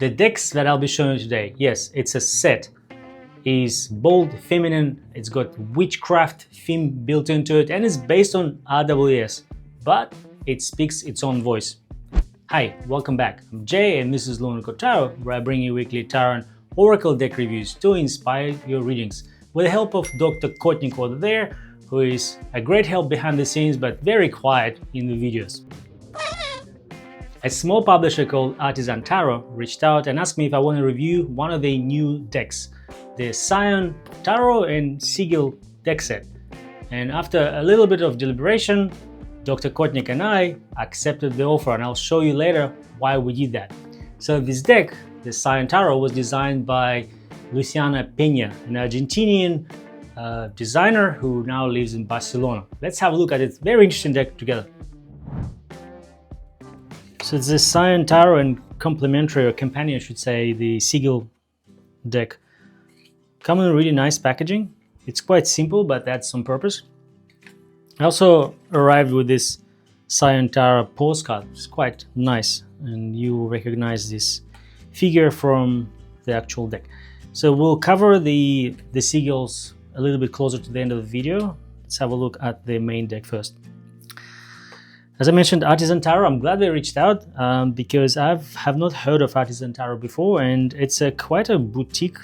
The decks that I'll be showing you today, yes, it's a set, is bold, feminine, it's got witchcraft theme built into it, and it's based on RWS, but it speaks its own voice. Hi, welcome back. I'm Jay and this is Lunatic Tarot, where I bring you weekly tarot and oracle deck reviews to inspire your readings, with the help of Dr. Kotnik over there, who is a great help behind the scenes but very quiet in the videos. A small publisher called Sion Tarot reached out and asked me if I want to review one of their new decks, the Sion Tarot and Sigils deck set. And after a little bit of deliberation, Dr. Kotnik and I accepted the offer, and I'll show you later why we did that. So this deck, the Sion Tarot, was designed by Luciana Peña, an Argentinian designer who now lives in Barcelona. Let's have a look at it. Very interesting deck together. So it's the Sion Tarot and complementary, or companion, I should say, the Sigils deck. Come in really nice packaging. It's quite simple, but that's on purpose. I also arrived with this Sion Tarot postcard. It's quite nice, and you will recognize this figure from the actual deck. So we'll cover the Sigils a little bit closer to the end of the video. Let's have a look at the main deck first. As I mentioned, Sion Tarot, I'm glad they reached out because I have not heard of Sion Tarot before, and it's quite a boutique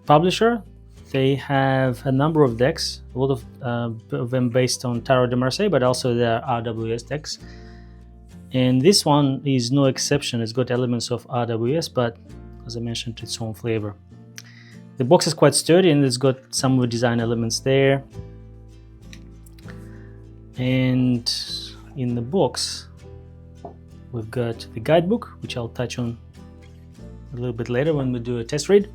publisher. They have a number of decks, a lot of them based on Tarot de Marseille, but also their RWS decks. And this one is no exception. It's got elements of RWS, but as I mentioned, its own flavor. The box is quite sturdy, and it's got some of the design elements there. And in the box, we've got the guidebook, which I'll touch on a little bit later when we do a test read,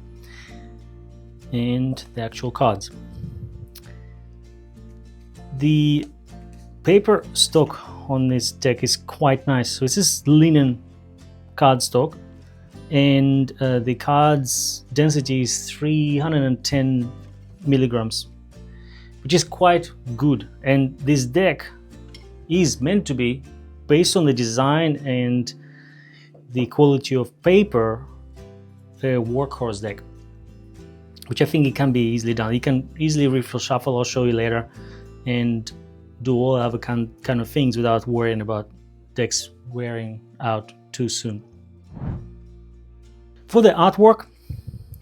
and the actual cards. The paper stock on this deck is quite nice. So this is linen cardstock, and the cards density is 310 milligrams, which is quite good. And this deck is meant to be, based on the design and the quality of paper, a workhorse deck, which I think it can be easily done. You can easily riffle shuffle, I'll show you later, and do all other kind of things without worrying about decks wearing out too soon. For the artwork,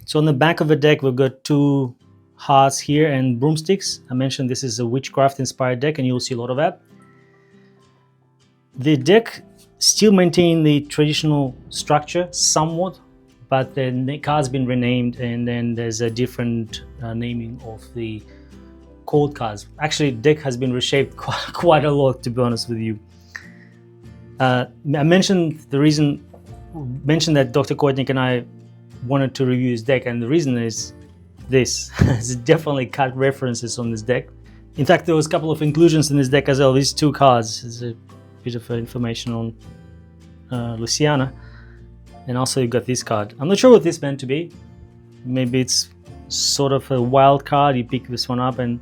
so on the back of the deck, we've got two hearts here and broomsticks. I mentioned this is a witchcraft inspired deck, and you'll see a lot of that. The deck still maintains the traditional structure somewhat, but the card's been renamed, and then there's a different naming of the code cards. Actually, the deck has been reshaped quite a lot, to be honest with you. I mentioned that Dr. Kotnik and I wanted to review this deck, and the reason is this. There's definitely cut references on this deck. In fact, there was a couple of inclusions in this deck as well. These two cards. There's a bit of information on Luciana, and also you got this card. I'm not sure what this meant to be. Maybe it's sort of a wild card. You pick this one up and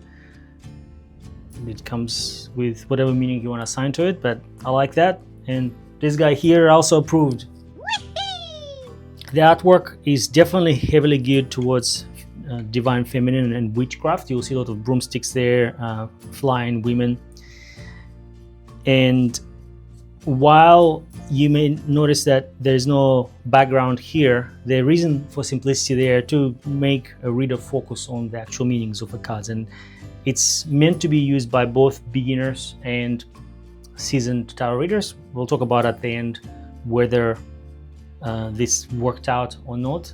it comes with whatever meaning you want to assign to it, but I like that. And this guy here also approved. The artwork is definitely heavily geared towards divine feminine and witchcraft. You'll see a lot of broomsticks there, flying women. And while you may notice that there's no background here, the reason for simplicity there to make a reader focus on the actual meanings of the cards. And it's meant to be used by both beginners and seasoned tarot readers. We'll talk about at the end whether this worked out or not.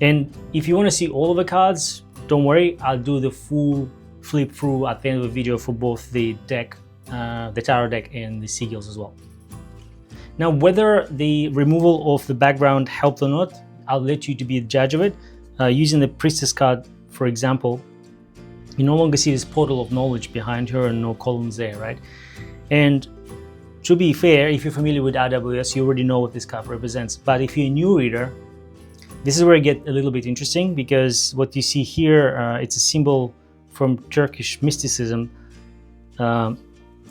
And if you want to see all of the cards, don't worry, I'll do the full flip through at the end of the video for both the deck, the tarot deck, and the Sigils as well. Now, whether the removal of the background helped or not, I'll let you to be the judge of it. Using the Priestess card, for example, you no longer see this portal of knowledge behind her and no columns there, right? And to be fair, if you're familiar with RWS, you already know what this card represents. But if you're a new reader, this is where it gets a little bit interesting, because what you see here, it's a symbol from Turkish mysticism,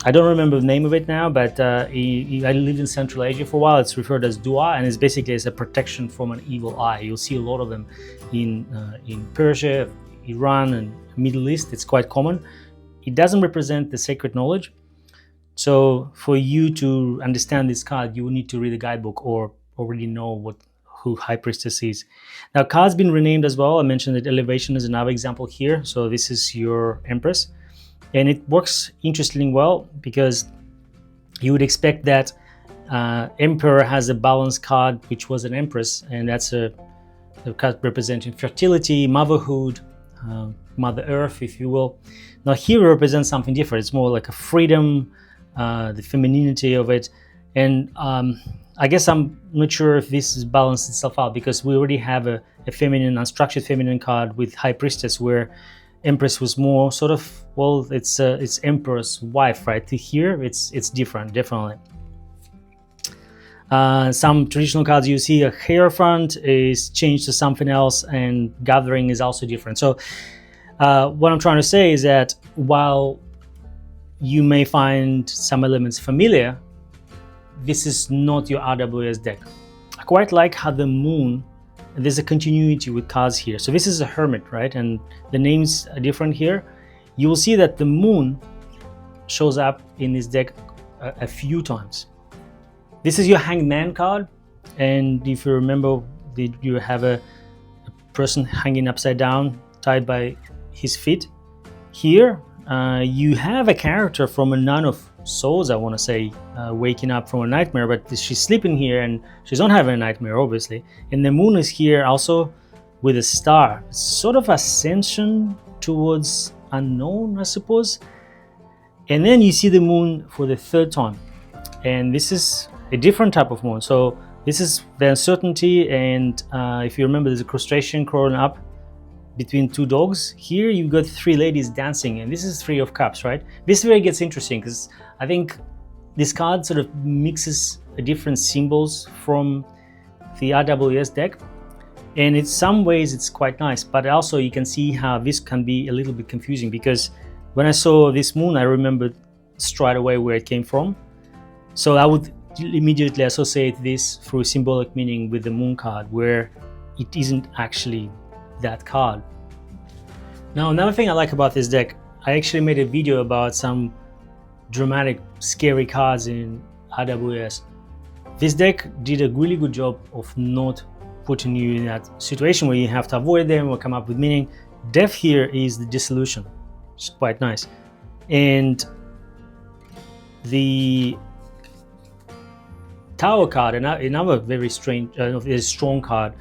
I don't remember the name of it now, but I lived in Central Asia for a while. It's referred as dua, and it's basically as a protection from an evil eye. You'll see a lot of them in Persia, Iran, and Middle East. It's quite common. It doesn't represent the sacred knowledge. So for you to understand this card, you will need to read the guidebook or already know who High Priestess is. Now, card's been renamed as well. I mentioned that Elevation is another example here. So this is your Empress. And it works interestingly well because you would expect that Emperor has a balanced card, which was an Empress, and that's a card representing fertility, motherhood, Mother Earth, if you will. Now here represents something different. It's more like a freedom, the femininity of it. And I guess I'm not sure if this has balanced itself out, because we already have a feminine, unstructured feminine card with High Priestess, where Empress was more sort of, well, it's Emperor's wife, right? Here it's different, definitely. Some traditional cards you see, a Hierophant is changed to something else, and Gathering is also different. So what I'm trying to say is that while you may find some elements familiar, this is not your RWS deck. I quite like how the Moon, there's a continuity with cards here. So this is a Hermit, right? And the names are different here. You will see that the Moon shows up in this deck a few times. This is your Hanged Man card. And if you remember, you have a person hanging upside down, tied by his feet. Here, you have a character from a Nine of Swords, I want to say, waking up from a nightmare, but she's sleeping here and she's not having a nightmare, obviously. And the Moon is here also with a star. It's sort of ascension towards unknown, I suppose. And then you see the Moon for the third time, and this is a different type of Moon. So this is the uncertainty, and if you remember, there's a crustration crawling up between two dogs. Here you've got three ladies dancing, and this is Three of Cups, right? This is where it gets interesting, because I think this card sort of mixes different symbols from the RWS deck, and in some ways it's quite nice, but also you can see how this can be a little bit confusing, because when I saw this Moon, I remembered straight away where it came from. So I would immediately associate this through symbolic meaning with the Moon card, where it isn't actually that card. Now, another thing I like about this deck, I actually made a video about some dramatic, scary cards in RWS. This deck did a really good job of not putting you in that situation where you have to avoid them or come up with meaning. Death here is the dissolution. It's quite nice. And the Tower card, another very strange, very strong card,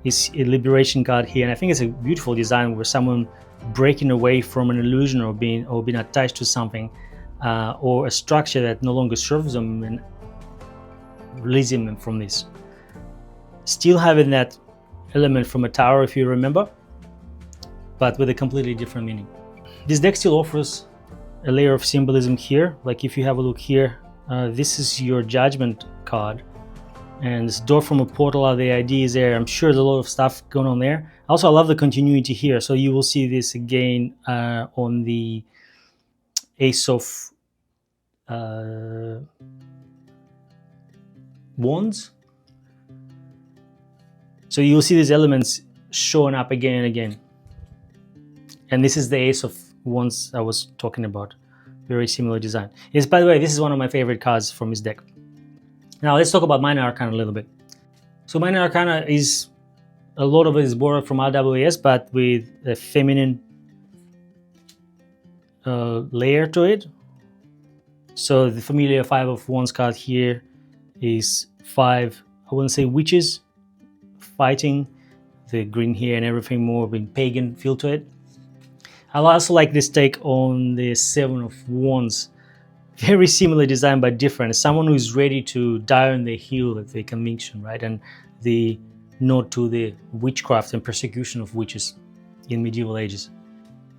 is a liberation card here, and I think it's a beautiful design where someone breaking away from an illusion or being attached to something or a structure that no longer serves them, and releasing them from this. Still having that element from a tower, if you remember, but with a completely different meaning. This deck still offers a layer of symbolism here. Like if you have a look here, this is your Judgment card, and this door from a portal are the ideas there. I'm sure there's a lot of stuff going on there. Also, I love the continuity here. So you will see this again on the Ace of Wands. So you'll see these elements showing up again and again. And this is the Ace of Wands I was talking about. Very similar design. Yes, by the way, this is one of my favorite cards from this deck. Now let's talk about Minor Arcana a little bit. So Minor Arcana is, a lot of it is borrowed from RWS, but with a feminine layer to it. So the familiar Five of Wands card here is 5, I wouldn't say witches, fighting, the green here and everything, more of a pagan feel to it. I also like this take on the Seven of Wands. Very similar design but different. Someone who is ready to die on the hill of the conviction, right? And the nod to the witchcraft and persecution of witches in medieval ages.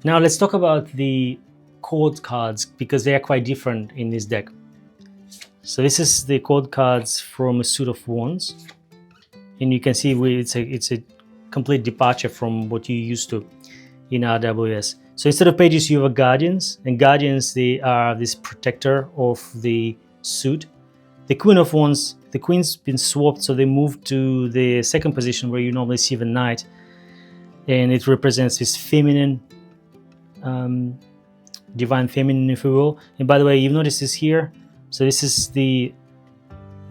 Now let's talk about the court cards, because they are quite different in this deck. So this is the court cards from a Suit of Wands, and you can see it's a complete departure from what you're used to. in RWS. So instead of pages, you have guardians, and guardians, they are this protector of the suit. The Queen of Wands, the Queen's been swapped, so they moved to the second position where you normally see the Knight, and it represents this feminine, divine feminine, if you will. And by the way, you've noticed this here. So this is the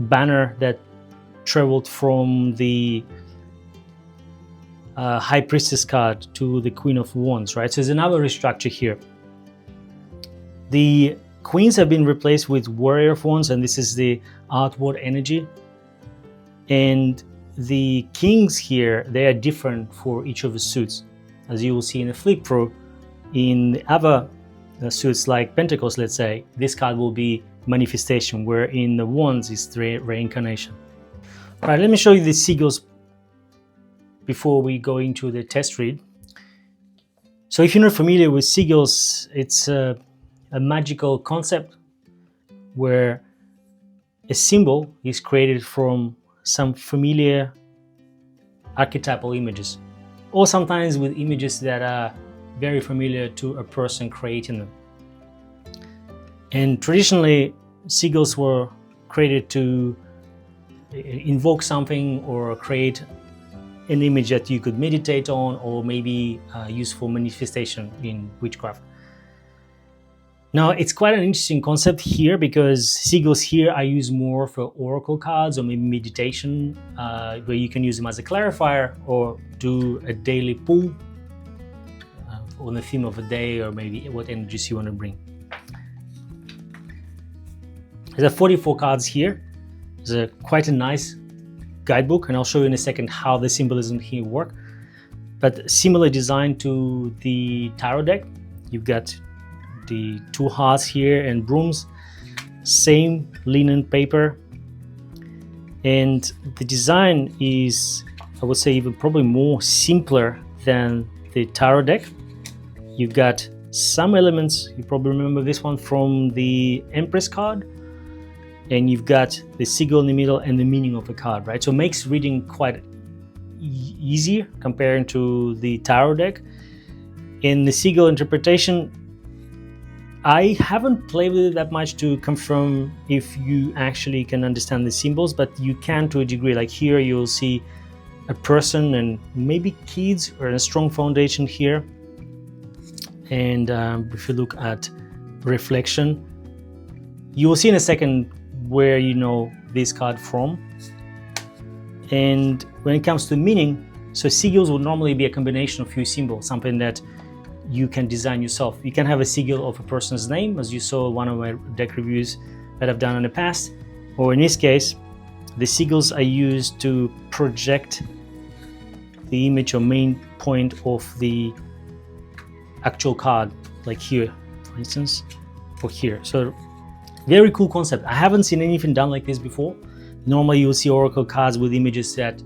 banner that traveled from the High Priestess card to the Queen of Wands, right? So there's another restructure here. The Queens have been replaced with Warrior of Wands, and this is the outward energy. And the Kings here, they are different for each of the suits. As you will see in the flip through, in the other suits like Pentacles, let's say, this card will be manifestation, where in the Wands is the reincarnation. All right, let me show you the sigils before we go into the test read. So if you're not familiar with sigils, it's a magical concept where a symbol is created from some familiar archetypal images, or sometimes with images that are very familiar to a person creating them. And traditionally, sigils were created to invoke something or create an image that you could meditate on, or maybe use for manifestation in witchcraft. Now, it's quite an interesting concept here because sigils here are used more for oracle cards or maybe meditation, where you can use them as a clarifier or do a daily pull on the theme of a day, or maybe what energies you want to bring. There are 44 cards here. There's quite a nice guidebook, and I'll show you in a second how the symbolism here work. But similar design to the tarot deck, you've got the two hearts here and brooms, same linen paper, and the design is, I would say, even probably more simpler than the tarot deck. You've got some elements, you probably remember this one from the Empress card, and you've got the sigil in the middle and the meaning of the card, right? So it makes reading quite easier compared to the tarot deck. In the sigil interpretation, I haven't played with it that much to confirm if you actually can understand the symbols, but you can to a degree. Like here, you'll see a person and maybe kids, or a strong foundation here. And if you look at reflection, you will see in a second where you know this card from. And when it comes to meaning, so sigils would normally be a combination of few symbols, something that you can design yourself. You can have a sigil of a person's name, as you saw one of my deck reviews that I've done in the past, or in this case, the sigils are used to project the image or main point of the actual card, like here, for instance, or here. So very cool concept. I haven't seen anything done like this before. Normally you'll see oracle cards with images that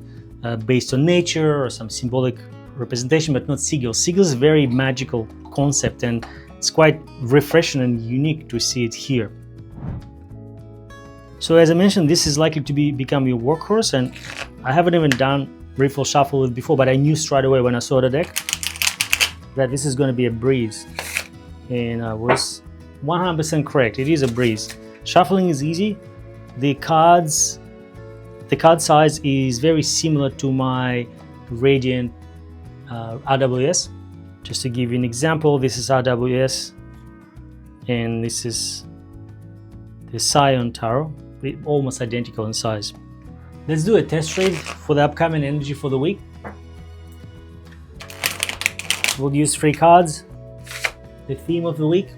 based on nature or some symbolic representation, but not sigils. Sigils is a very magical concept, and it's quite refreshing and unique to see it here. So as I mentioned, this is likely to become your workhorse, and I haven't even done riffle shuffle with it before, but I knew straight away when I saw the deck that this is going to be a breeze, and I was 100% correct. It is a breeze. Shuffling is easy. The card size is very similar to my Radiant RWS. Just to give you an example, this is RWS and this is the Sion Tarot, almost identical in size. Let's do a test read for the upcoming energy for the week. We'll use 3 cards, the theme of the week,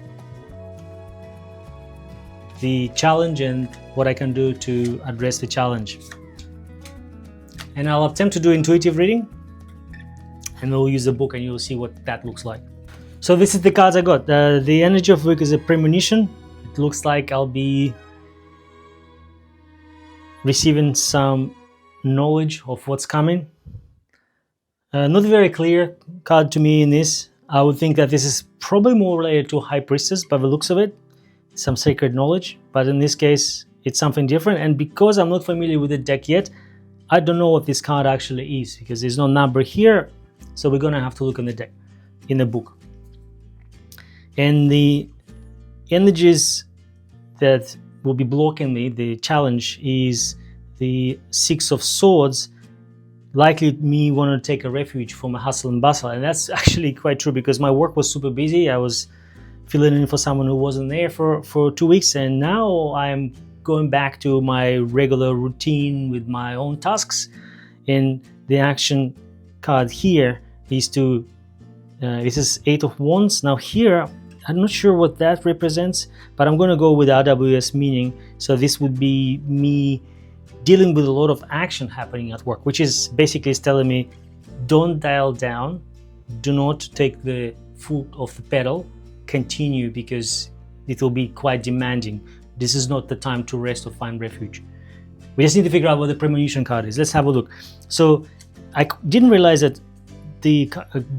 the challenge, and what I can do to address the challenge. And I'll attempt to do intuitive reading, and we'll use the book and you'll see what that looks like. So this is the cards I got. The energy of the week is a premonition. It looks like I'll be receiving some knowledge of what's coming. Not very clear card to me in this. I would think that this is probably more related to High Priestess by the looks of it. Some sacred knowledge, but in this case it's something different. And because I'm not familiar with the deck yet, I don't know what this card actually is, because there's no number here, so we're gonna have to look in the deck. in the book. And the energies that will be blocking me, the challenge, is the Six of Swords, likely me wanting to take a refuge from a hustle and bustle. And that's actually quite true, because my work was super busy. I was filling in for someone who wasn't there for 2 weeks, and now I'm going back to my regular routine with my own tasks. And the action card here is to this is Eight of Wands. Now here, I'm not sure what that represents, but I'm going to go with RWS meaning. So this would be me dealing with a lot of action happening at work, which is basically telling me, don't dial down, do not take the foot off the pedal, continue, because it will be quite demanding. This is not the time to rest or find refuge. We just need to figure out what the premonition card is. Let's have a look. So I didn't realize that the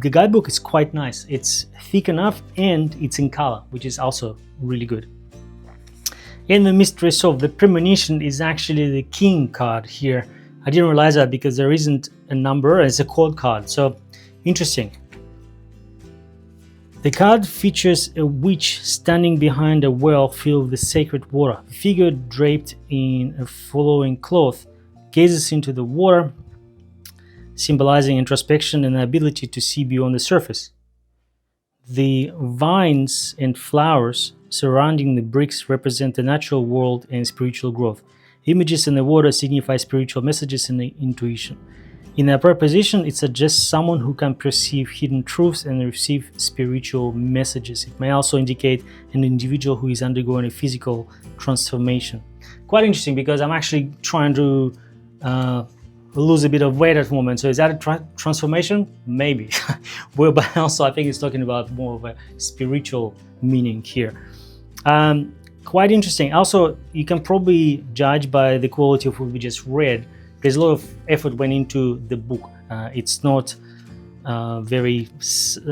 guidebook is quite nice. It's thick enough and it's in color, which is also really good. And the mystery solved. The premonition is actually the king card here. I didn't realize that because there isn't a number. It's a code card. So interesting. The card features a witch standing behind a well filled with sacred water. The figure draped in a flowing cloth gazes into the water, symbolizing introspection and the ability to see beyond the surface. The vines and flowers surrounding the bricks represent the natural world and spiritual growth. Images in the water signify spiritual messages and intuition. In a prayer position, it suggests someone who can perceive hidden truths and receive spiritual messages. It may also indicate an individual who is undergoing a physical transformation. Quite interesting, because I'm actually trying to lose a bit of weight at the moment. So is that a transformation? Maybe. Well, but also I think it's talking about more of a spiritual meaning here. Quite interesting. Also, you can probably judge by the quality of what we just read. There's a lot of effort went into the book. It's not very,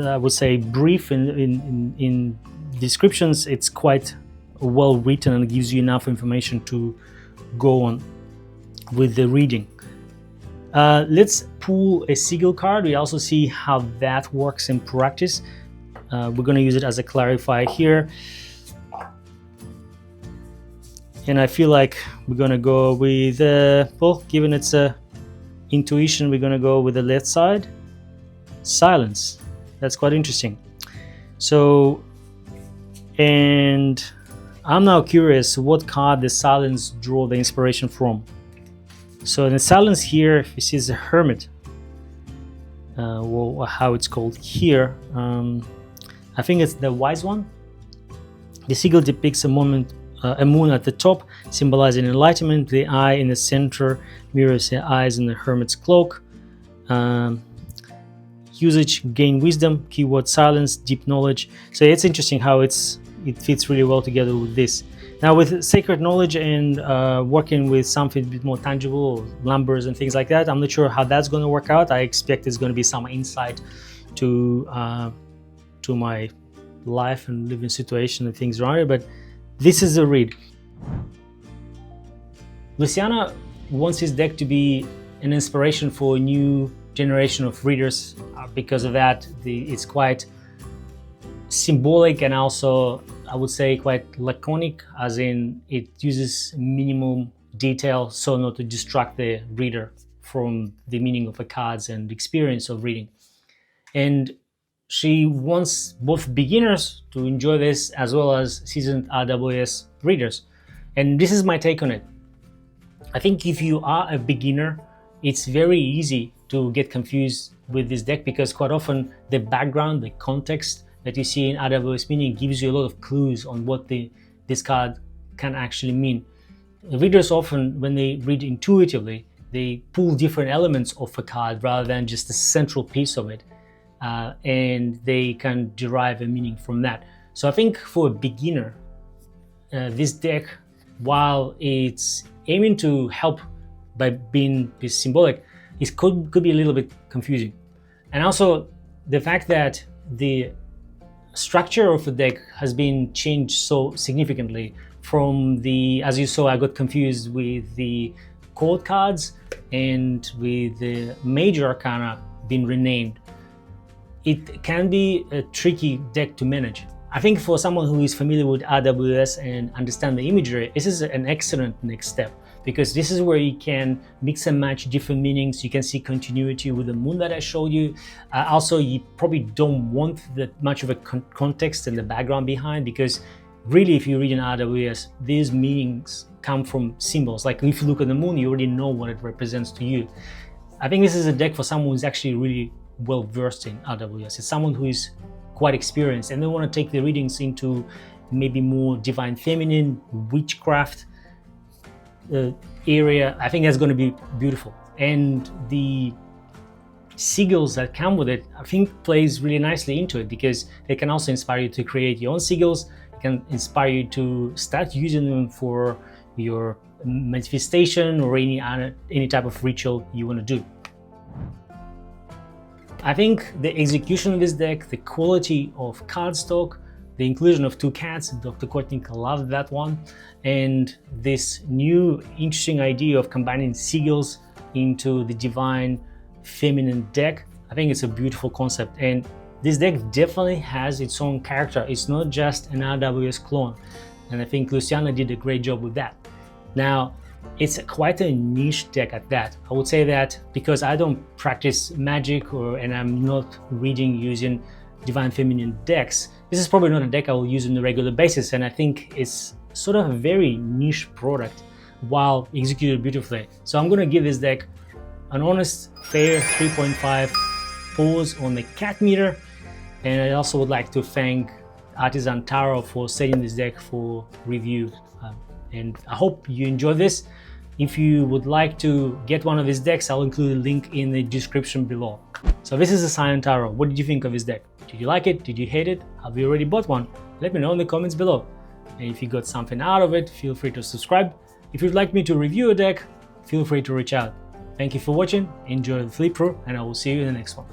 I would say, brief in descriptions. It's quite well written and gives you enough information to go on with the reading. Let's pull a sigil card. We also see how that works in practice. We're going to use it as a clarifier here. And I feel like we're going to go with, well, given it's a intuition, we're going to go with the left side. Silence. That's quite interesting. So, and I'm now curious what card the silence draw the inspiration from. So in the silence here, this is a hermit. Well, how it's called here. I think it's the wise one. The sigil depicts a moment. A moon at the top, symbolizing enlightenment. The eye in the center mirrors the eyes in the hermit's cloak. Usage: gain wisdom. Keyword: silence, deep knowledge. So it's interesting how it fits really well together with this. Now with sacred knowledge and working with something a bit more tangible, numbers and things like that, I'm not sure how that's going to work out. I expect there's going to be some insight to my life and living situation and things around it, but this is a read. Luciana wants his deck to be an inspiration for a new generation of readers. Because of that, it's quite symbolic and also, I would say, quite laconic, as in it uses minimum detail so not to distract the reader from the meaning of the cards and experience of reading. And she wants both beginners to enjoy this as well as seasoned RWS readers. And this is my take on it. I think if you are a beginner, it's very easy to get confused with this deck, because quite often the background, the context that you see in RWS meaning gives you a lot of clues on what this card can actually mean. Readers often, when they read intuitively, they pull different elements of a card rather than just the central piece of it. And they can derive a meaning from that. So I think for a beginner, this deck, while it's aiming to help by being symbolic, it could be a little bit confusing. And also the fact that the structure of the deck has been changed so significantly from as you saw, I got confused with the court cards and with the major arcana being renamed. it can be a tricky deck to manage. I think for someone who is familiar with RWS and understand the imagery, this is an excellent next step, because this is where you can mix and match different meanings. You can see continuity with the moon that I showed you. Also, you probably don't want that much of a context and the background behind, because really, if you read in RWS, these meanings come from symbols. Like if you look at the moon, you already know what it represents to you. I think this is a deck for someone who's actually really well versed in RWS. It's someone who is quite experienced and they want to take the readings into maybe more divine feminine, witchcraft area. I think that's going to be beautiful. And the sigils that come with it, I think plays really nicely into it, because they can also inspire you to create your own sigils. It can inspire you to start using them for your manifestation or any type of ritual you want to do. I think the execution of this deck, the quality of cardstock, the inclusion of 2 cats, Dr. Kotnik loved that one, and this new interesting idea of combining sigils into the divine feminine deck, I think it's a beautiful concept. And this deck definitely has its own character. It's not just an RWS clone, and I think Luciana did a great job with that. Now, it's quite a niche deck at that. I would say that because I don't practice magic and I'm not reading using divine feminine decks, this is probably not a deck I will use on a regular basis, and I think it's sort of a very niche product while executed beautifully. So I'm going to give this deck an honest, fair 3.5 pause on the cat meter, and I also would like to thank Artisan Tarot for setting this deck for review. And I hope you enjoy this. If you would like to get one of these decks, I'll include a link in the description below. So this is a Sion Tarot. What did you think of this deck? Did you like it? Did you hate it? Have you already bought one? Let me know in the comments below. And if you got something out of it, feel free to subscribe. If you'd like me to review a deck, feel free to reach out. Thank you for watching, enjoy the flip through, and I will see you in the next one.